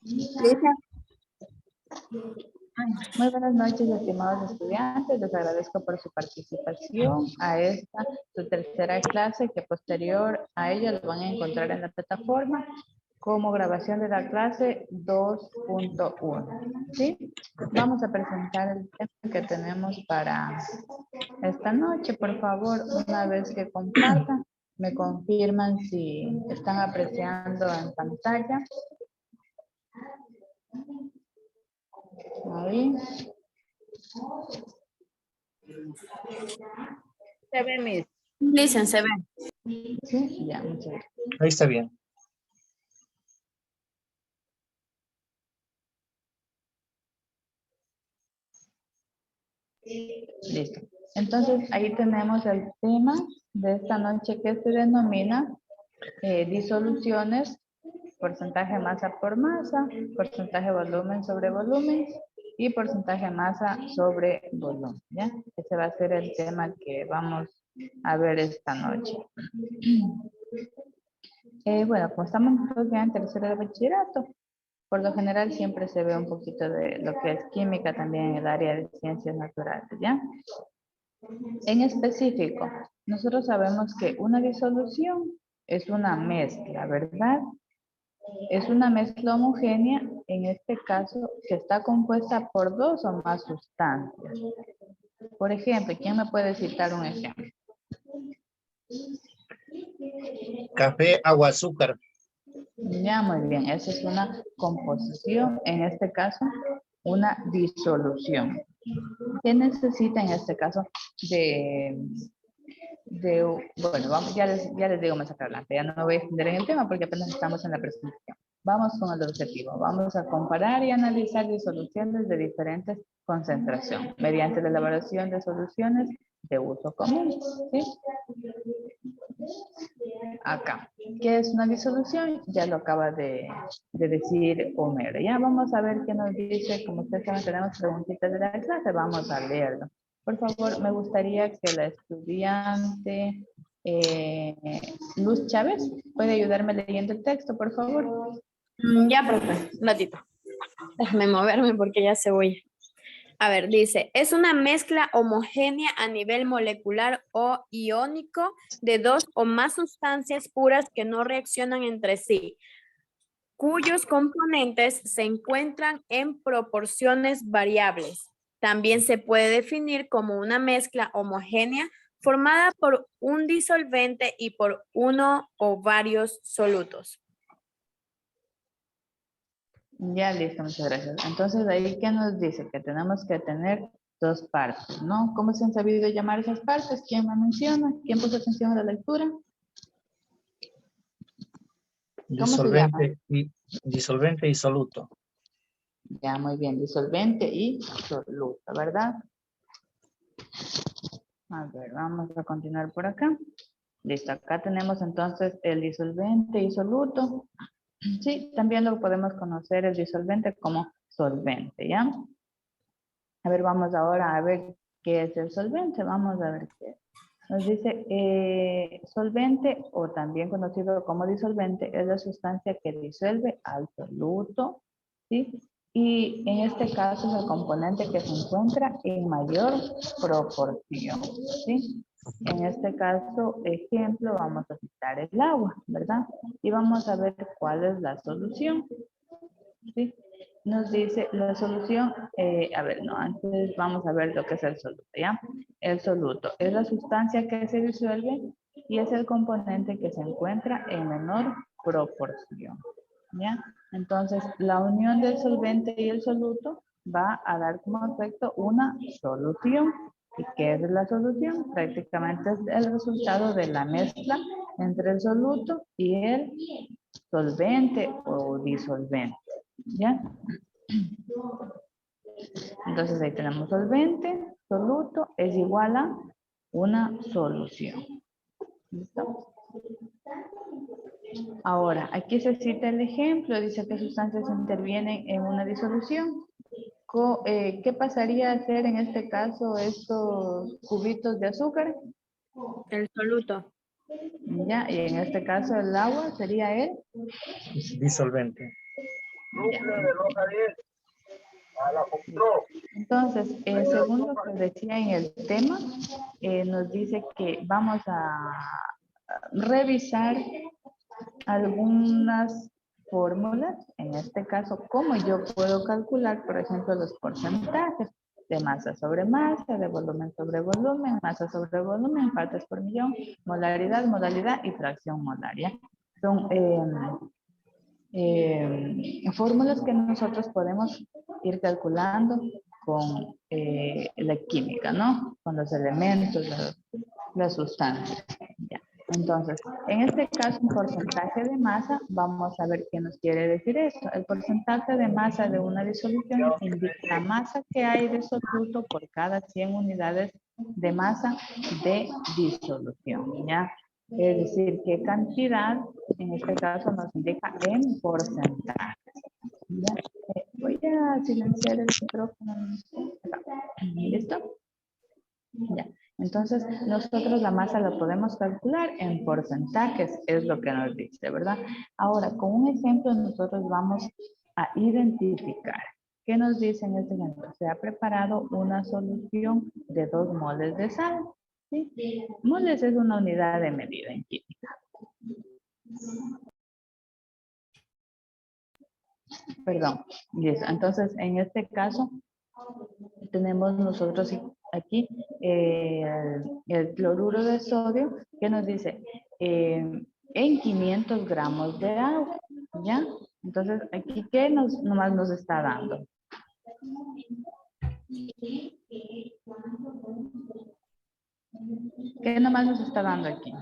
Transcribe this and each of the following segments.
Lisa. Muy buenas noches, estimados estudiantes. Les agradezco por su participación a esta, su tercera clase, que posterior a ella lo van a encontrar en la plataforma como grabación de la clase 2.1. ¿Sí? Vamos a presentar el tema que tenemos para esta noche. Por favor, una vez que compartan, me confirman si están apreciando en pantalla. Ahí. Se ve, Miss. Listen, se ve. Sí, ya, muchas gracias. Ahí está bien. Listo. Entonces, ahí tenemos el tema de esta noche que se denomina disoluciones, porcentaje masa por masa, porcentaje volumen sobre volumen y porcentaje masa sobre volumen. ¿Ya? Ese va a ser el tema que vamos a ver esta noche. Bueno, como estamos todos ya en tercero de bachillerato, por lo general siempre se ve un poquito de lo que es química también en el área de ciencias naturales, ¿ya? En específico, nosotros sabemos que una disolución es una mezcla, ¿verdad? Es una mezcla homogénea, en este caso, que está compuesta por dos o más sustancias. Por ejemplo, ¿quién me puede citar un ejemplo? Café, agua, azúcar. Ya, muy bien, esa es una composición, en este caso, una disolución. ¿Qué necesita en este caso bueno, vamos, ya les digo más adelante, ya no me voy a extender en el tema porque apenas estamos en la presentación. Vamos con el objetivo, vamos a comparar y analizar disoluciones de diferentes concentraciones mediante la elaboración de soluciones de uso común, ¿sí? Acá, ¿qué es una disolución? Ya lo acaba de decir Homero. Ya vamos a ver qué nos dice. Como ustedes saben, tenemos preguntitas de la clase, vamos a leerlo. Por favor, me gustaría que la estudiante Luz Chávez puede ayudarme leyendo el texto, por favor. Ya, profe, un ratito. Déjame moverme porque ya se voy. A ver, dice, es una mezcla homogénea a nivel molecular o iónico de dos o más sustancias puras que no reaccionan entre sí, cuyos componentes se encuentran en proporciones variables. También se puede definir como una mezcla homogénea formada por un disolvente y por uno o varios solutos. Ya listo, muchas gracias. Entonces, de ahí, ¿qué nos dice? Que tenemos que tener dos partes, ¿no? ¿Cómo se han sabido llamar esas partes? ¿Quién me menciona? ¿Quién puso atención a la lectura? ¿Cómo se llama? Disolvente y soluto. Ya, muy bien, disolvente y soluto, ¿verdad? A ver, vamos a continuar por acá. Listo, acá tenemos entonces el disolvente y soluto. Sí, también lo podemos conocer el disolvente como solvente, ¿ya? A ver, vamos ahora a ver qué es el solvente. Vamos a ver qué es. Nos dice, solvente o también conocido como disolvente es la sustancia que disuelve al soluto, ¿sí? Y en este caso es el componente que se encuentra en mayor proporción, ¿sí? En este caso, ejemplo, vamos a citar el agua, ¿verdad? Y vamos a ver cuál es la solución, ¿sí? Nos dice la solución, a ver, no, antes vamos a ver lo que es el soluto, ¿ya? El soluto es la sustancia que se disuelve y es el componente que se encuentra en menor proporción, ¿ya? Entonces, la unión del solvente y el soluto va a dar como efecto una solución. ¿Y qué es la solución? Prácticamente es el resultado de la mezcla entre el soluto y el solvente o disolvente, ¿ya? Entonces ahí tenemos solvente, soluto, es igual a una solución. ¿Listo? Ahora, aquí se cita el ejemplo, dice que sustancias intervienen en una disolución. ¿Qué pasaría a hacer en este caso estos cubitos de azúcar? El soluto. Ya, y en este caso el agua sería el Disolvente. Ya. Entonces, según lo que decía en el tema, nos dice que vamos a revisar algunas fórmulas, en este caso, cómo yo puedo calcular, por ejemplo, los porcentajes de masa sobre masa, de volumen sobre volumen, masa sobre volumen, partes por millón, molaridad, modalidad y fracción molaria. Son fórmulas que nosotros podemos ir calculando con la química, ¿no? Con los elementos, las sustancias. Ya. Entonces, en este caso, un porcentaje de masa, vamos a ver qué nos quiere decir esto. El porcentaje de masa de una disolución indica la masa que hay de soluto por cada 100 unidades de masa de disolución, ¿ya? Es decir, qué cantidad, en este caso, nos indica en porcentaje. ¿Ya? Voy a silenciar el micrófono. ¿Listo? Ya. Entonces, nosotros la masa la podemos calcular en porcentajes, es lo que nos dice, ¿verdad? Ahora, con un ejemplo, nosotros vamos a identificar. ¿Qué nos dice en este ejemplo? Se ha preparado una solución de 2 moles de sal. ¿Sí? Moles es una unidad de medida en química. Perdón. Listo. Entonces, en este caso, tenemos nosotros aquí el cloruro de sodio que nos dice en 500 gramos de agua, ¿ya? Entonces, aquí, ¿qué nomás nos está dando? ¿Qué nomás nos está dando aquí?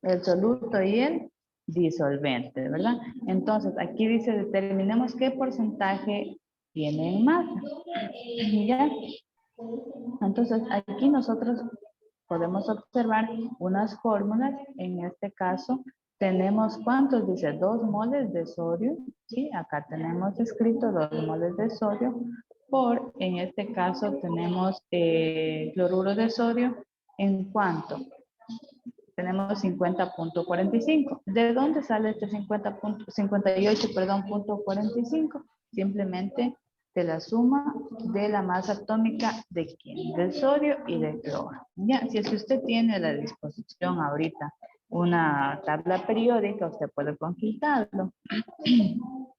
El soluto y el disolvente, ¿verdad? Entonces, aquí dice, determinemos qué porcentaje tiene en masa. ¿Ya? Entonces, aquí nosotros podemos observar unas fórmulas. En este caso, tenemos, ¿cuántos? Dice 2 moles de sodio. Sí, acá tenemos escrito 2 moles de sodio. Por, en este caso, tenemos cloruro de sodio. ¿En cuánto? Tenemos 50.45. ¿De dónde sale este 58, perdón, punto 45? Simplemente de la suma de la masa atómica de ¿quién? Del sodio y del cloro. Ya, si es que usted tiene a la disposición ahorita una tabla periódica, usted puede consultarlo.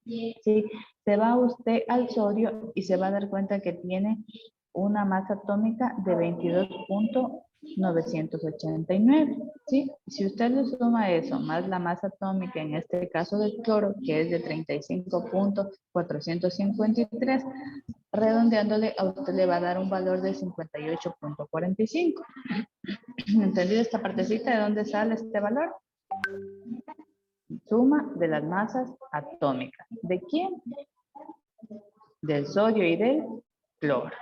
Sí, se va usted al sodio y se va a dar cuenta que tiene una masa atómica de 22.989, ¿sí? Si usted le suma eso, más la masa atómica, en este caso del cloro, que es de 35.453, redondeándole, a usted le va a dar un valor de 58.45. ¿Entendido esta partecita de dónde sale este valor? Suma de las masas atómicas. ¿De quién? Del sodio y del cloro.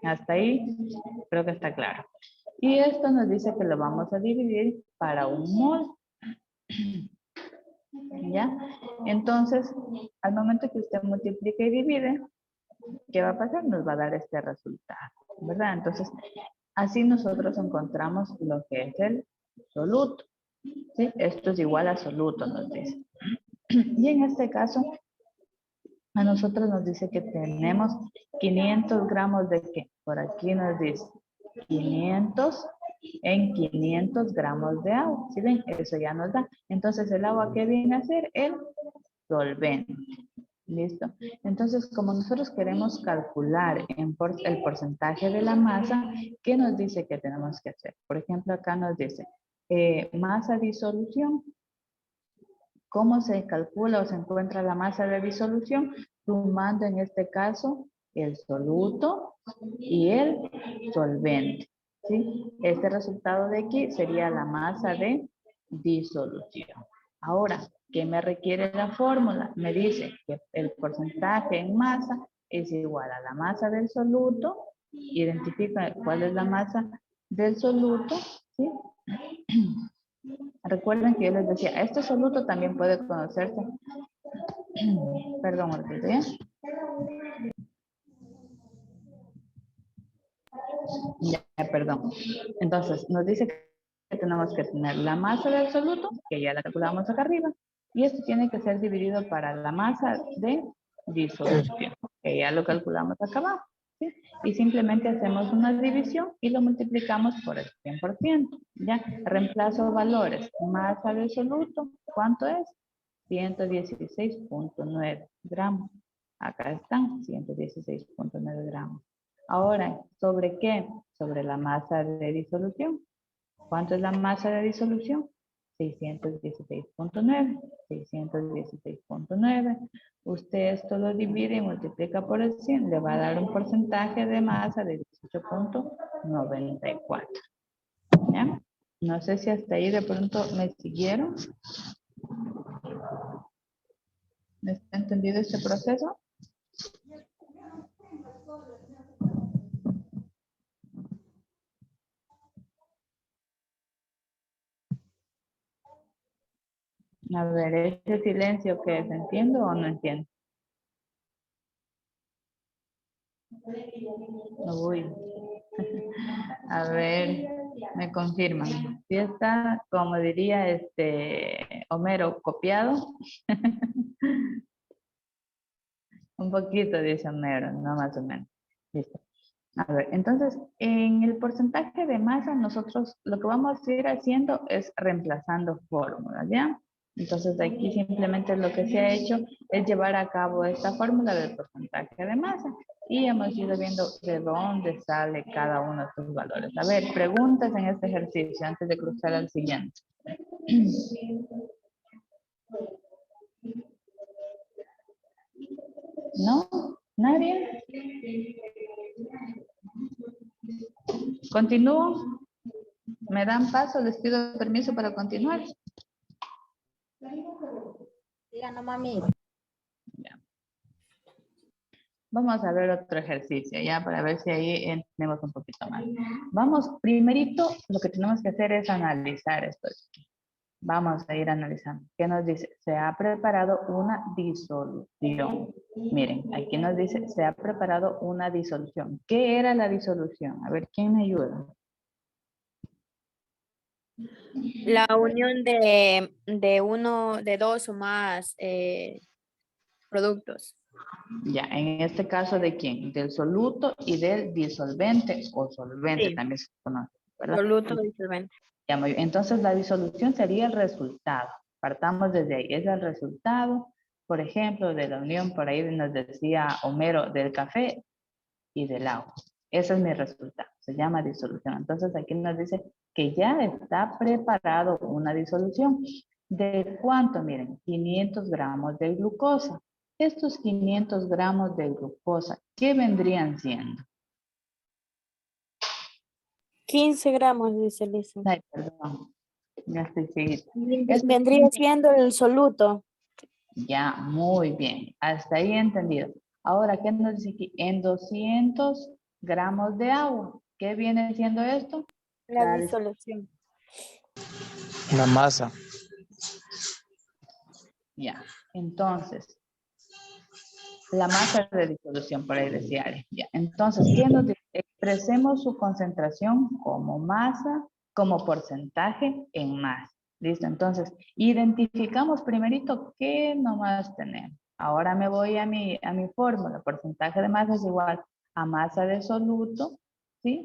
Hasta ahí creo que está claro. Y esto nos dice que lo vamos a dividir para un mol. ¿Ya? Entonces, al momento que usted multiplica y divide, ¿qué va a pasar? Nos va a dar este resultado, ¿verdad? Entonces, así nosotros encontramos lo que es el soluto. ¿Sí? Esto es igual a soluto, nos dice. Y en este caso, a nosotros nos dice que tenemos 500 gramos de ¿qué? Por aquí nos dice 500 en 500 gramos de agua. ¿Sí ven? Eso ya nos da. Entonces, ¿el agua qué viene a ser? El solvente. ¿Listo? Entonces, como nosotros queremos calcular el porcentaje de la masa, ¿qué nos dice que tenemos que hacer? Por ejemplo, acá nos dice masa disolución. ¿Cómo se calcula o se encuentra la masa de disolución? Sumando en este caso el soluto y el solvente. ¿Sí? Este resultado de aquí sería la masa de disolución. Ahora, ¿qué me requiere la fórmula? Me dice que el porcentaje en masa es igual a la masa del soluto. Identifica cuál es la masa del soluto. ¿Sí? Recuerden que yo les decía, este soluto también puede conocerse. Perdón, olvidé. Ya, perdón. Entonces, nos dice que tenemos que tener la masa del soluto, que ya la calculamos acá arriba, Y esto tiene que ser dividido para la masa de disolución, que ya lo calculamos acá abajo. ¿Sí? Y simplemente hacemos una división y lo multiplicamos por el 100%. ¿Ya? Reemplazo valores. Masa de soluto, ¿cuánto es? 116.9 gramos. Acá están, 116.9 gramos. Ahora, ¿sobre qué? Sobre la masa de disolución. ¿Cuánto es la masa de disolución? 616.9. 616.9. Usted esto lo divide y multiplica por el 100. Le va a dar un porcentaje de masa de 18.94. ¿Ya? No sé si hasta ahí de pronto me siguieron. ¿Me está entendido este proceso? A ver, ese silencio que es, ¿entiendo o no entiendo? Uy. A ver, me confirman. Si está, como diría Homero, copiado. Un poquito, dice Homero, no más o menos. Listo. A ver, entonces, en el porcentaje de masa, nosotros lo que vamos a ir haciendo es reemplazando fórmulas, ¿ya? Entonces, aquí simplemente lo que se ha hecho es llevar a cabo esta fórmula del porcentaje de masa. Y hemos ido viendo de dónde sale cada uno de estos valores. A ver, preguntas en este ejercicio antes de cruzar al siguiente. ¿No? ¿Nadie? ¿Continúo? ¿Me dan paso? ¿Les pido permiso para continuar? Diga, no mami. Ya. Vamos a ver otro ejercicio, ya, para ver si ahí entendemos un poquito más. Vamos, primerito, lo que tenemos que hacer es analizar esto. Vamos a ir analizando. ¿Qué nos dice? Se ha preparado una disolución. Miren, aquí nos dice, se ha preparado una disolución. ¿Qué era la disolución? A ver, ¿quién me ayuda? La unión de dos o más productos. Ya, en este caso, ¿de quién? Del soluto y del disolvente o solvente Sí. también se conoce, ¿verdad? Soluto disolvente. Ya, muy bien. Entonces, la disolución sería el resultado. Partamos desde ahí. Es el resultado, por ejemplo, de la unión, por ahí nos decía Homero, del café y del agua. Ese es mi resultado. Se llama disolución. Entonces, aquí nos dice que ya está preparado una disolución. ¿De cuánto? Miren, 500 gramos de glucosa. Estos 500 gramos de glucosa, ¿qué vendrían siendo? 15 gramos, dice Lisa. Ay, perdón. Ya estoy seguida. Estos Vendría siendo el soluto. Ya, muy bien. Hasta ahí entendido. Ahora, ¿qué nos dice aquí? En 200 gramos de agua. ¿Qué viene siendo esto? La disolución. La masa. Ya. Entonces, la masa de disolución, por ahí decía Ale. Ya. Entonces, ¿qué nos dice? Expresemos su concentración como masa, como porcentaje en masa. Listo. Entonces, identificamos primerito qué nomás tenemos. Ahora me voy a mi fórmula. Porcentaje de masa es igual a masa de soluto, ¿sí?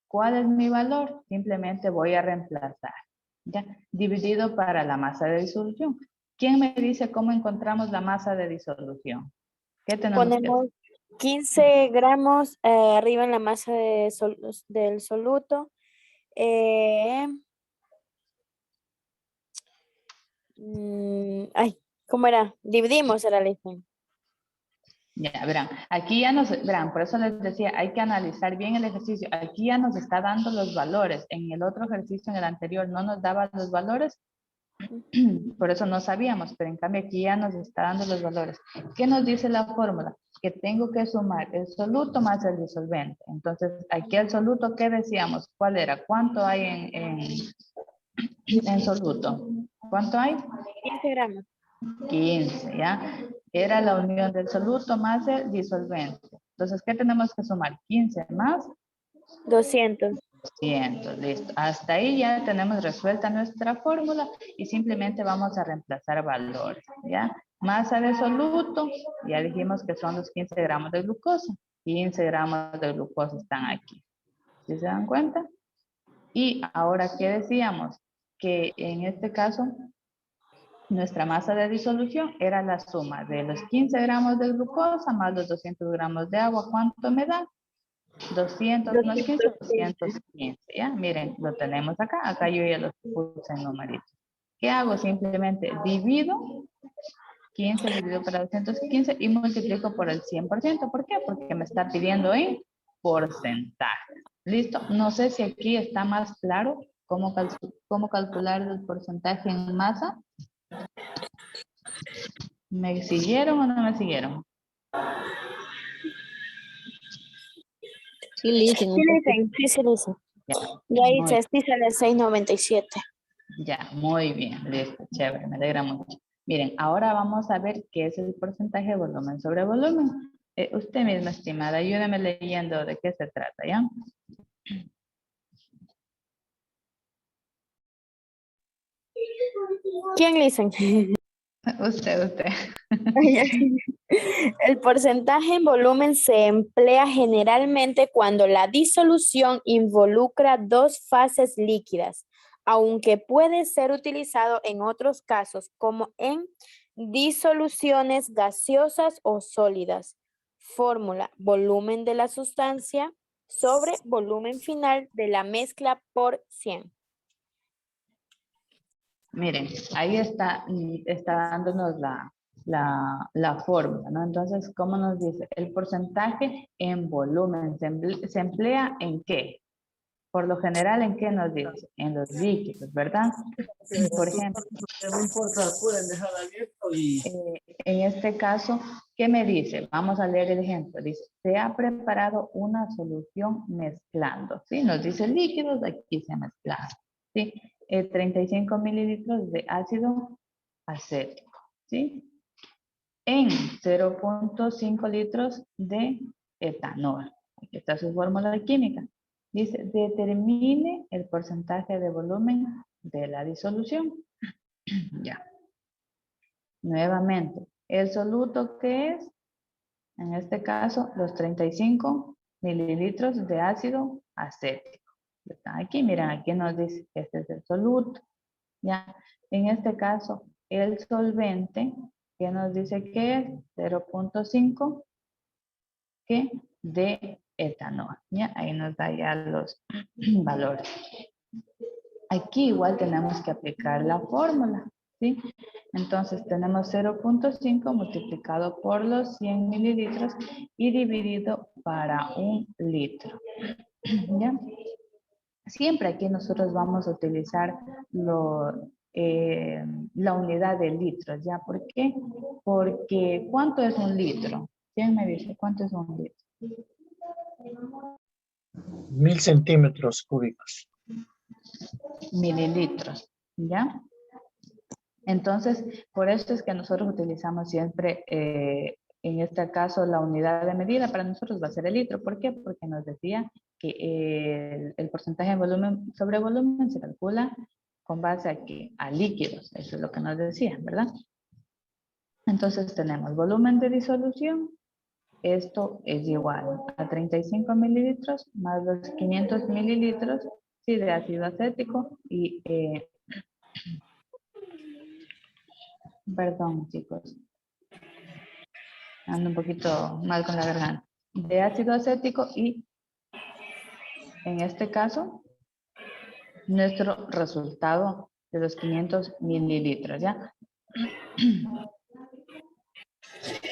¿Cuál es mi valor? Simplemente voy a reemplazar, ¿ya? Dividido para la masa de disolución. ¿Quién me dice cómo encontramos la masa de disolución? ¿Qué tenemos que hacer? Ponemos 15 gramos arriba en la masa del soluto. ¿Cómo era? Dividimos, era Lisa. Ya, verán, aquí ya nos, verán, por eso les decía, hay que analizar bien el ejercicio. Aquí ya nos está dando los valores. En el otro ejercicio, en el anterior, no nos daba los valores. Por eso no sabíamos, pero en cambio aquí ya nos está dando los valores. ¿Qué nos dice la fórmula? Que tengo que sumar el soluto más el disolvente. Entonces, aquí el soluto, ¿qué decíamos? ¿Cuál era? ¿Cuánto hay en soluto? ¿Cuánto hay? 15 gramos. 15, ¿ya? Era la unión del soluto más el disolvente. Entonces, ¿qué tenemos que sumar? 15 más 200. 200, listo. Hasta ahí ya tenemos resuelta nuestra fórmula y simplemente vamos a reemplazar valores, ¿ya? Masa de soluto, ya dijimos que son los 15 gramos de glucosa. 15 gramos de glucosa están aquí. ¿Sí se dan cuenta? Y ahora, ¿qué decíamos? Que en este caso, nuestra masa de disolución era la suma de los 15 gramos de glucosa más los 200 gramos de agua. ¿Cuánto me da? 200 más 15, 215, ¿ya? Miren, lo tenemos acá. Acá yo ya lo puse en numeritos. ¿Qué hago? Simplemente divido 15 dividido por 215 y multiplico por el 100%. ¿Por qué? Porque me está pidiendo en porcentaje. ¿Listo? No sé si aquí está más claro cómo calcular el porcentaje en masa. ¿Me siguieron o no me siguieron? Sí, listen. Sí, dicen, sí, sí, dicen. Ya, Ya muy, dice, sí sale 6.97. ya, muy bien, listo, chévere, me alegra mucho. Miren, ahora vamos a ver qué es el porcentaje de volumen sobre volumen. Usted misma, estimada, ayúdame leyendo de qué se trata, ¿ya? ¿Quién dicen? Usted. El porcentaje en volumen se emplea generalmente cuando la disolución involucra dos fases líquidas, aunque puede ser utilizado en otros casos como en disoluciones gaseosas o sólidas. Fórmula: volumen de la sustancia sobre volumen final de la mezcla por 100. Miren, ahí está dándonos la fórmula, ¿no? Entonces, ¿cómo nos dice? El porcentaje en volumen, ¿se emplea en qué? Por lo general, ¿en qué nos dice? En los líquidos, ¿verdad? Por ejemplo, No importa, pueden dejar abierto y... en este caso, ¿qué me dice? Vamos a leer el ejemplo. Dice, se ha preparado una solución mezclando, ¿sí? Nos dice líquidos, aquí se ha mezclado, ¿sí? 35 mililitros de ácido acético, ¿sí? En 0.5 litros de etanol. Aquí está su fórmula química. Dice, determine el porcentaje de volumen de la disolución. Ya. Nuevamente, el soluto, ¿qué es? En este caso, los 35 mililitros de ácido acético. Están aquí, miren, aquí nos dice que este es el soluto. Ya, en este caso, el solvente, que nos dice que es 0.5 de etanol. Ya, ahí nos da ya los valores. Aquí igual tenemos que aplicar la fórmula, ¿sí? Entonces tenemos 0.5 multiplicado por los 100 mililitros y dividido para 1 litro. ¿Ya? Siempre aquí nosotros vamos a utilizar la unidad de litros, ¿ya? ¿Por qué? Porque ¿cuánto es un litro? ¿Quién me dice cuánto es un litro? 1000 centímetros cúbicos. Mililitros, ¿ya? Entonces, por eso es que nosotros utilizamos siempre, en este caso, la unidad de medida para nosotros va a ser el litro. ¿Por qué? Porque nos decía que el porcentaje de volumen sobre volumen se calcula con base a líquidos. Eso es lo que nos decía, ¿verdad? Entonces tenemos volumen de disolución. Esto es igual a 35 mililitros más los 500 mililitros sí, de ácido acético y... perdón, chicos. Ando un poquito mal con la garganta. De ácido acético y, en este caso, nuestro resultado de los 500 mililitros, ¿ya?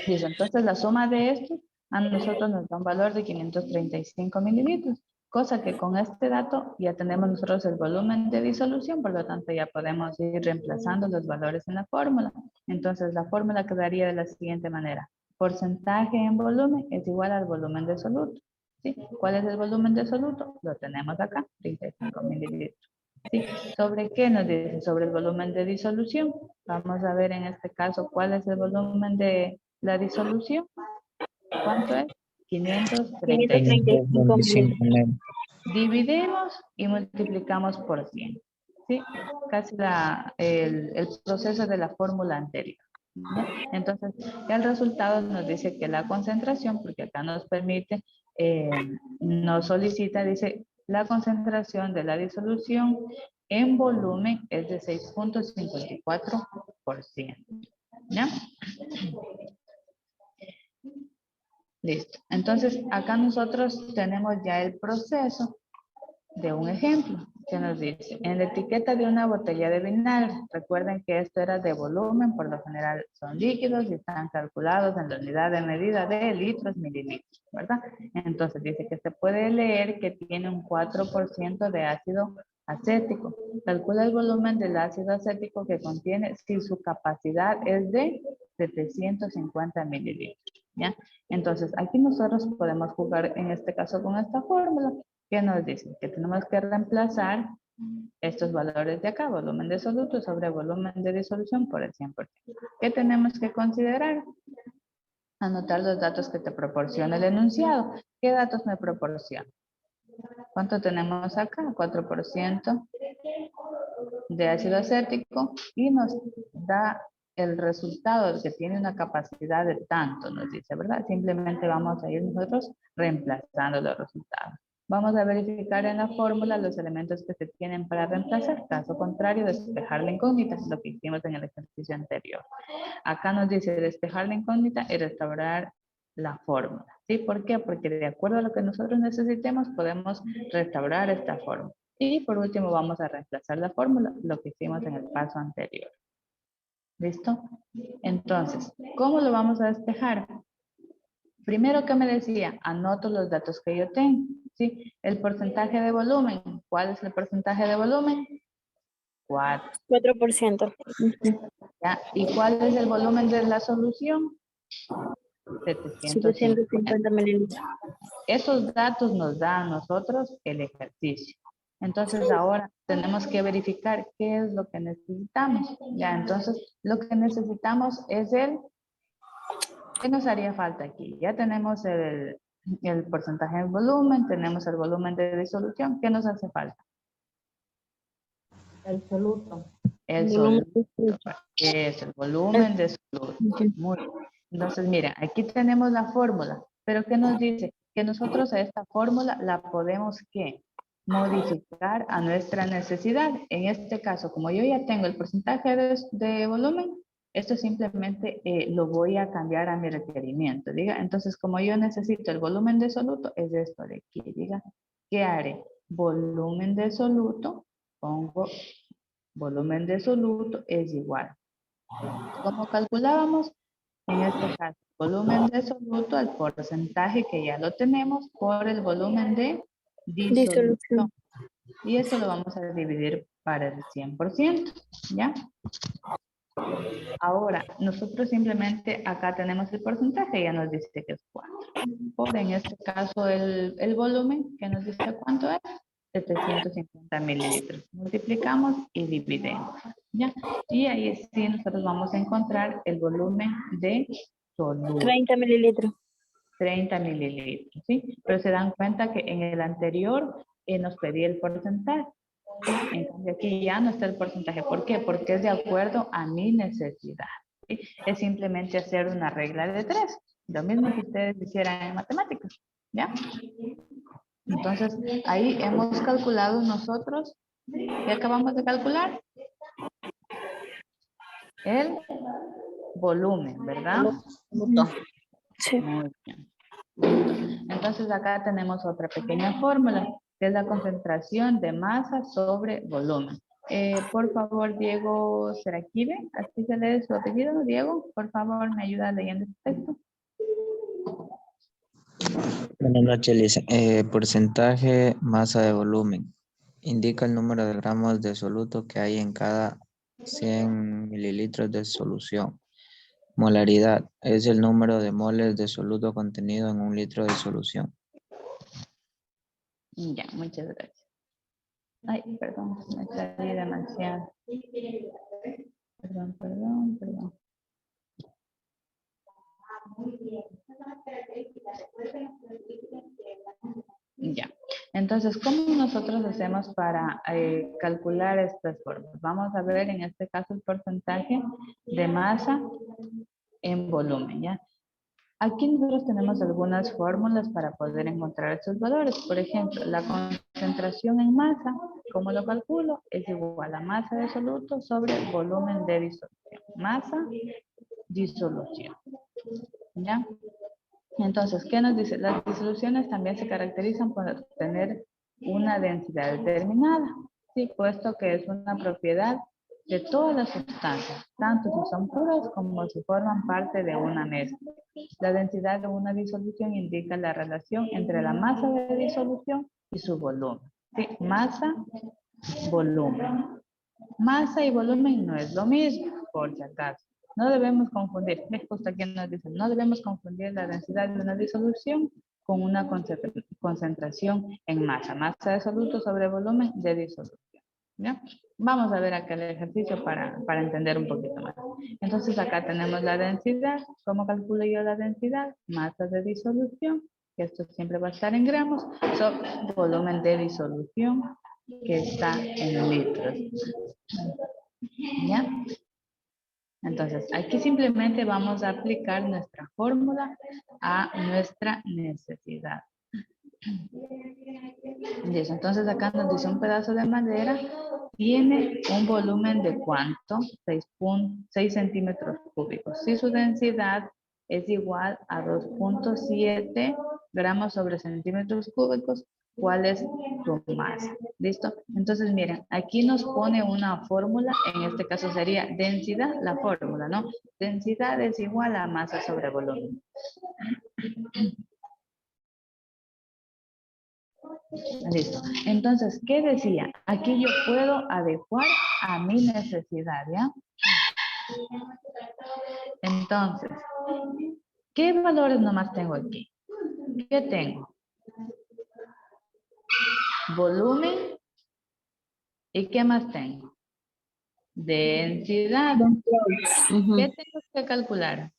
Listo, entonces la suma de estos a nosotros nos da un valor de 535 mililitros, cosa que con este dato ya tenemos nosotros el volumen de disolución, por lo tanto ya podemos ir reemplazando los valores en la fórmula. Entonces la fórmula quedaría de la siguiente manera. Porcentaje en volumen es igual al volumen de soluto. ¿Sí? ¿Cuál es el volumen de soluto? Lo tenemos acá, 35 mililitros. ¿Sí? ¿Sobre qué nos dice? Sobre el volumen de disolución. Vamos a ver en este caso cuál es el volumen de la disolución. ¿Cuánto es? 535 mililitros. 535 mililitros. Dividimos y multiplicamos por 100. ¿Sí? Casi el proceso de la fórmula anterior. ¿Ya? Entonces, el resultado nos dice que la concentración, porque acá nos permite, nos solicita, dice, la concentración de la disolución en volumen es de 6.54%. ¿Ya? Listo. Entonces, acá nosotros tenemos ya el proceso de un ejemplo que nos dice, en la etiqueta de una botella de vinagre, recuerden que esto era de volumen, por lo general son líquidos y están calculados en la unidad de medida de litros, mililitros, ¿verdad? Entonces dice que se puede leer que tiene un 4% de ácido acético. Calcula el volumen del ácido acético que contiene si su capacidad es de 750 mililitros, ¿ya? Entonces aquí nosotros podemos jugar en este caso con esta fórmula. ¿Qué nos dice? Que tenemos que reemplazar estos valores de acá, volumen de soluto sobre volumen de disolución por el 100%. ¿Qué tenemos que considerar? Anotar los datos que te proporciona el enunciado. ¿Qué datos me proporciona? ¿Cuánto tenemos acá? 4% de ácido acético y nos da el resultado que tiene una capacidad de tanto, nos dice, ¿verdad? Simplemente vamos a ir nosotros reemplazando los resultados. Vamos a verificar en la fórmula los elementos que se tienen para reemplazar. Caso contrario, despejar la incógnita, lo que hicimos en el ejercicio anterior. Acá nos dice despejar la incógnita y restaurar la fórmula. ¿Sí? ¿Por qué? Porque de acuerdo a lo que nosotros necesitemos, podemos restaurar esta fórmula. Y por último, vamos a reemplazar la fórmula, lo que hicimos en el paso anterior. ¿Listo? Entonces, ¿cómo lo vamos a despejar? Primero, ¿qué me decía? Anoto los datos que yo tengo. ¿Sí? El porcentaje de volumen. ¿Cuál es el porcentaje de volumen? 4. 4%. ¿Ya? ¿Y cuál es el volumen de la solución? 750. 750 mililitros. Esos datos nos dan a nosotros el ejercicio. Entonces ahora tenemos que verificar qué es lo que necesitamos. Ya, entonces lo que necesitamos es ¿qué nos haría falta aquí? Ya tenemos el porcentaje de volumen, tenemos el volumen de disolución. ¿Qué nos hace falta? El soluto. El Volumen soluto. Es el volumen de soluto. Muy bien. Entonces, mira, aquí tenemos la fórmula. Pero ¿qué nos dice? Que nosotros a esta fórmula la podemos, ¿qué? Modificar a nuestra necesidad. En este caso, como yo ya tengo el porcentaje de volumen, esto simplemente lo voy a cambiar a mi requerimiento. Diga, entonces, como yo necesito el volumen de soluto, es esto de aquí. Diga, ¿qué haré? Volumen de soluto, pongo volumen de soluto es igual. ¿Cómo calculábamos? En este caso, volumen de soluto, el porcentaje que ya lo tenemos por el volumen de disolución. Disolución. Y eso lo vamos a dividir para el 100%, ¿ya? Ahora, nosotros simplemente acá tenemos el porcentaje, ya nos dice que es 4. Por en este caso el volumen, que nos dice cuánto es, 750 mililitros. Multiplicamos y dividimos, ¿ya? Y ahí sí nosotros vamos a encontrar el volumen de soluto. 30 mililitros. 30 mililitros, ¿sí? Pero se dan cuenta que en el anterior nos pedía el porcentaje. En cambio aquí ya no está el porcentaje. ¿Por qué? Porque es de acuerdo a mi necesidad. ¿Sí? Es simplemente hacer una regla de 3. Lo mismo que ustedes hicieran en matemáticas. ¿Ya? Entonces, ahí hemos calculado nosotros. ¿Qué acabamos de calcular? El volumen, ¿verdad? Sí. Muy bien. Entonces acá tenemos otra pequeña fórmula, que es la concentración de masa sobre volumen. Por favor, Diego Seraquive, así se lee su apellido. Diego, por favor, me ayuda leyendo este texto. Buenas noches, Lisa. Porcentaje, masa de volumen. Indica el número de gramos de soluto que hay en cada 100 mililitros de solución. Molaridad es el número de moles de soluto contenido en un litro de solución. Ya, muchas gracias. Ay, perdón, me salí demasiado. Perdón. Ya. Entonces, ¿cómo nosotros hacemos para calcular estas formas? Vamos a ver en este caso el porcentaje de masa en volumen, ¿ya? Aquí nosotros tenemos algunas fórmulas para poder encontrar estos valores. Por ejemplo, la concentración en masa, ¿cómo lo calculo? Es igual a masa de soluto sobre volumen de disolución. Masa, disolución. ¿Ya? Entonces, ¿qué nos dice? Las disoluciones también se caracterizan por tener una densidad determinada, ¿sí? Puesto que es una propiedad de todas las sustancias, tanto si son puras como si forman parte de una mezcla. La densidad de una disolución indica la relación entre la masa de disolución y su volumen. ¿Sí? Masa, volumen. Masa y volumen no es lo mismo, por si acaso. No debemos confundir, justo aquí nos dicen, no debemos confundir la densidad de una disolución con una concentración en masa. Masa de soluto sobre volumen de disolución. ¿Ya? Vamos a ver acá el ejercicio para entender un poquito más. Entonces acá tenemos la densidad. ¿Cómo calculo yo la densidad? Masa de disolución, que esto siempre va a estar en gramos, sobre volumen de disolución, que está en litros. ¿Ya? Entonces, aquí simplemente vamos a aplicar nuestra fórmula a nuestra necesidad. Listo, entonces acá nos dice un pedazo de madera tiene un volumen de ¿cuánto? 6 centímetros cúbicos. Si su densidad es igual a 2.7 gramos sobre centímetros cúbicos, ¿cuál es tu masa? ¿Listo? Entonces, miren, aquí nos pone una fórmula, en este caso sería densidad, la fórmula, ¿no? Densidad es igual a masa sobre volumen. Listo. Entonces, ¿qué decía? Aquí yo puedo adecuar a mi necesidad, ¿ya? Entonces, ¿qué valores nomás tengo aquí? ¿Qué tengo? Volumen. ¿Y qué más tengo? Densidad. Ujú. ¿Qué tengo que calcular?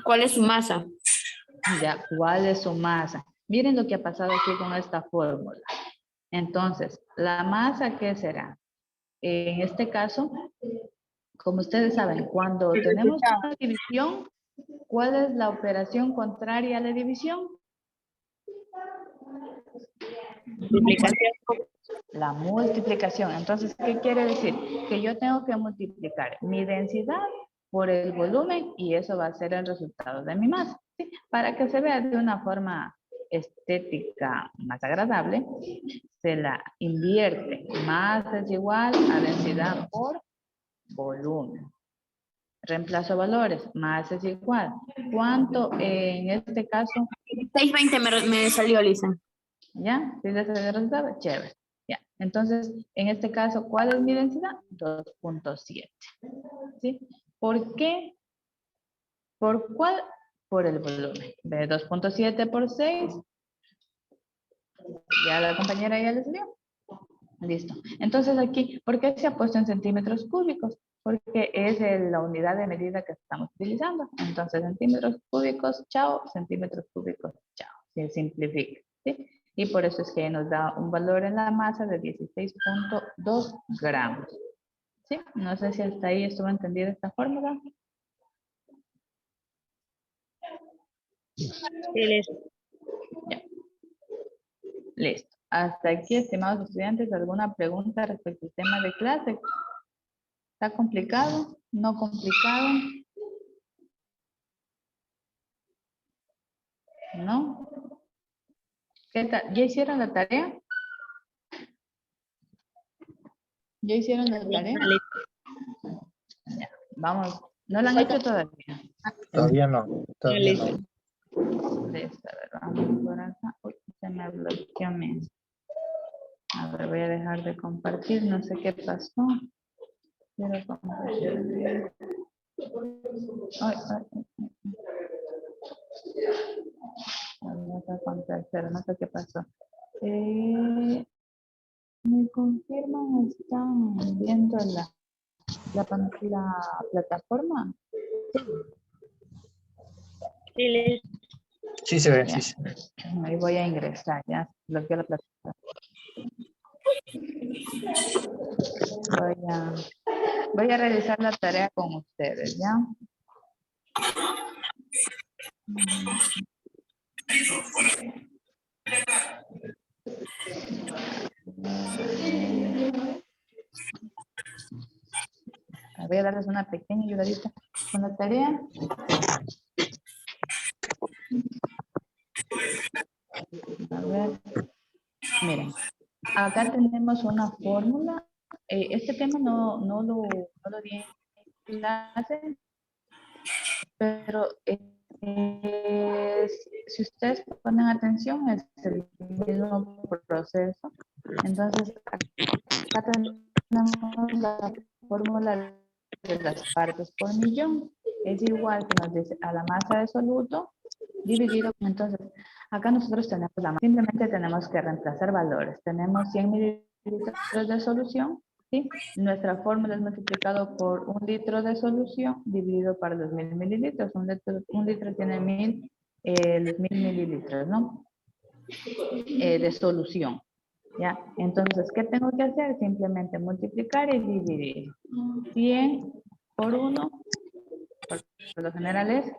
¿Cuál es su masa? Ya, ¿cuál es su masa? Miren lo que ha pasado aquí con esta fórmula. Entonces, ¿la masa qué será? En este caso, como ustedes saben, cuando tenemos una división, ¿cuál es la operación contraria a la división? Multiplicación. La multiplicación. Entonces, ¿qué quiere decir? Que yo tengo que multiplicar mi densidad por el volumen y eso va a ser el resultado de mi masa. ¿Sí? Para que se vea de una forma estética más agradable, se la invierte. Masa es igual a densidad por volumen. Reemplazo valores. Masa es igual. ¿Cuánto en este caso? 620 me salió, Lisa. ¿Ya? ¿Sí les salió el resultado? Chévere. Ya. Entonces, en este caso, ¿cuál es mi densidad? 2.7. ¿Sí? ¿Por qué? ¿Por cuál? Por el volumen. De 2.7 por 6. Ya la compañera ya les dio. Listo. Entonces aquí, ¿por qué se ha puesto en centímetros cúbicos? Porque es la unidad de medida que estamos utilizando. Entonces, centímetros cúbicos, chao, centímetros cúbicos, chao. Se simplifica, ¿sí? Y por eso es que nos da un valor en la masa de 16.2 gramos. ¿Sí? No sé si hasta ahí estuvo entendida esta fórmula. Sí, Ya. Listo. Hasta aquí, estimados estudiantes, ¿alguna pregunta respecto al tema de clase? ¿Está complicado? ¿No complicado? ¿No? ¿Qué tal? ¿Ya hicieron la tarea? ¿Ya hicieron la tarea? Ya, vamos. ¿No la han hecho todavía? Todavía no. Todavía no. Listo, a ver, vamos por acá. Uy, se me bloqueó mi. A ver, voy a dejar de compartir. No sé qué pasó. Quiero compartir. Ay, ay, ay. No sé cuánto, pero no sé qué pasó. ¿Me confirman? ¿Están viendo la plataforma? sí, Sí se ve, Ya. sí se ve. Ahí voy a ingresar, ya. Bloqueo la plataforma. Voy a realizar la tarea con ustedes, ¿ya? Voy a darles una pequeña ayudadita con la tarea. A ver, miren, acá tenemos una fórmula. Este tema no lo di en clase, pero si ustedes ponen atención, es el mismo proceso. Entonces, acá tenemos la fórmula de las partes por millón. Es igual que nos dice a la masa de soluto dividido. Entonces, acá nosotros tenemos la masa. Simplemente tenemos que reemplazar valores. Tenemos 100 mililitros de solución. ¿Sí? Nuestra fórmula es multiplicado por 1 litro de solución dividido por los 1000 mililitros. Un litro tiene 1000 mililitros, ¿no? De solución. ¿Ya? Entonces, ¿qué tengo que hacer? Simplemente multiplicar y dividir. 100 por 1, por lo general es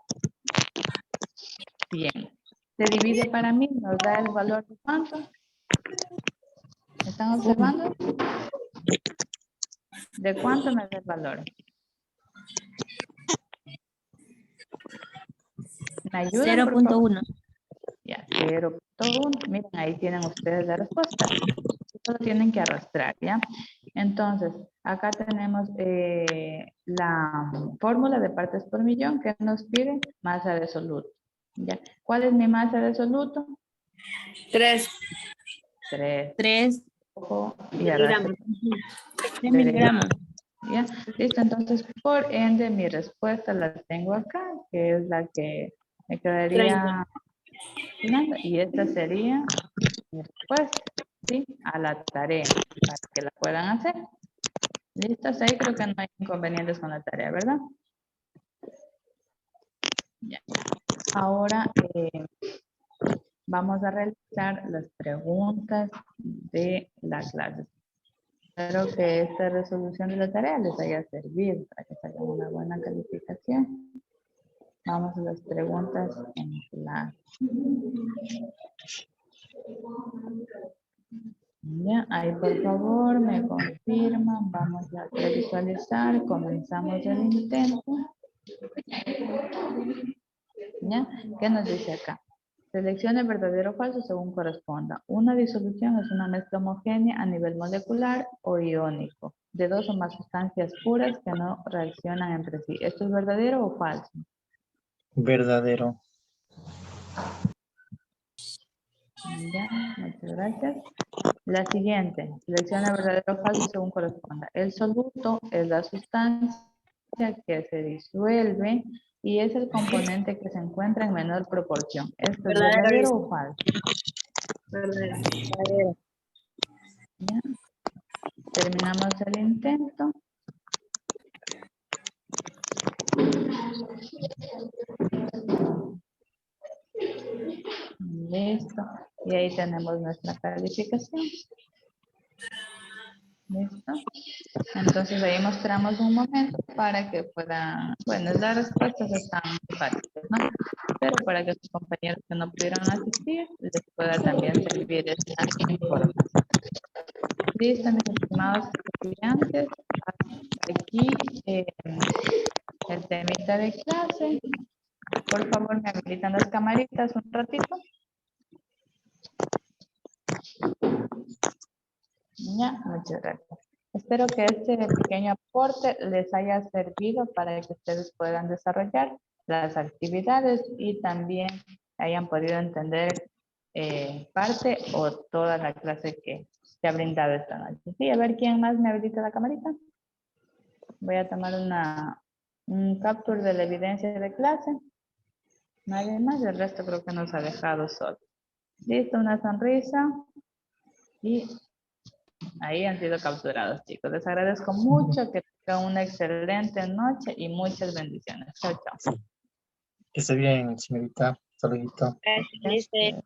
100. Se divide para mí, nos da el valor de cuánto. ¿Están observando? ¿De cuánto me da el valor? ¿Me ayudan, por favor? 0.1. Ya, 0.1. Miren, ahí tienen ustedes la respuesta. Solo tienen que arrastrar, ¿ya? Entonces, acá tenemos la fórmula de partes por millón que nos pide masa de soluto. ¿Ya? ¿Cuál es mi masa de soluto? 3. 3. Y arrastre. 3 miligramos. ¿Ya? Listo, entonces, por ende, mi respuesta la tengo acá, que es la que me quedaría final, y esta sería mi respuesta, ¿sí? A la tarea, para que la puedan hacer. ¿Listos? Ahí creo que no hay inconvenientes con la tarea, ¿verdad? Ya. Ahora vamos a realizar las preguntas de la clase. Espero que esta resolución de la tarea les haya servido para que salgan una buena calificación. Vamos a las preguntas en clase. Ya, ahí por favor me confirman. Vamos a visualizar. Comenzamos el intento. ¿Ya? ¿Qué nos dice acá? Seleccione verdadero o falso según corresponda. Una disolución es una mezcla homogénea a nivel molecular o iónico de dos o más sustancias puras que no reaccionan entre sí. ¿Esto es verdadero o falso? Verdadero. Ya, muchas gracias. La siguiente, selecciona verdadero o falso según corresponda. El soluto es la sustancia que se disuelve y es el componente que se encuentra en menor proporción. ¿Esto es verdadero o falso? Verdadero. Ya. Terminamos el intento. Listo. Y ahí tenemos nuestra calificación. Listo. Entonces ahí mostramos un momento para que puedan, bueno, las respuestas están muy fáciles, ¿no? Pero para que sus compañeros que no pudieron asistir les pueda también servir esta información. Listo, mis estimados estudiantes. Hasta aquí el temita de clase. Por favor, me habilitan las camaritas un ratito. Ya, muchas gracias. Espero que este pequeño aporte les haya servido para que ustedes puedan desarrollar las actividades y también hayan podido entender parte o toda la clase que se ha brindado esta noche. Sí, a ver quién más me habilita la camarita. Voy a tomar un capture de la evidencia de clase. Nadie más, el resto creo que nos ha dejado solo. Listo, una sonrisa. Y ahí han sido capturados, chicos. Les agradezco mucho, que tengan una excelente noche y muchas bendiciones. Chao, chao. Que esté bien, señorita. Saludito. Gracias.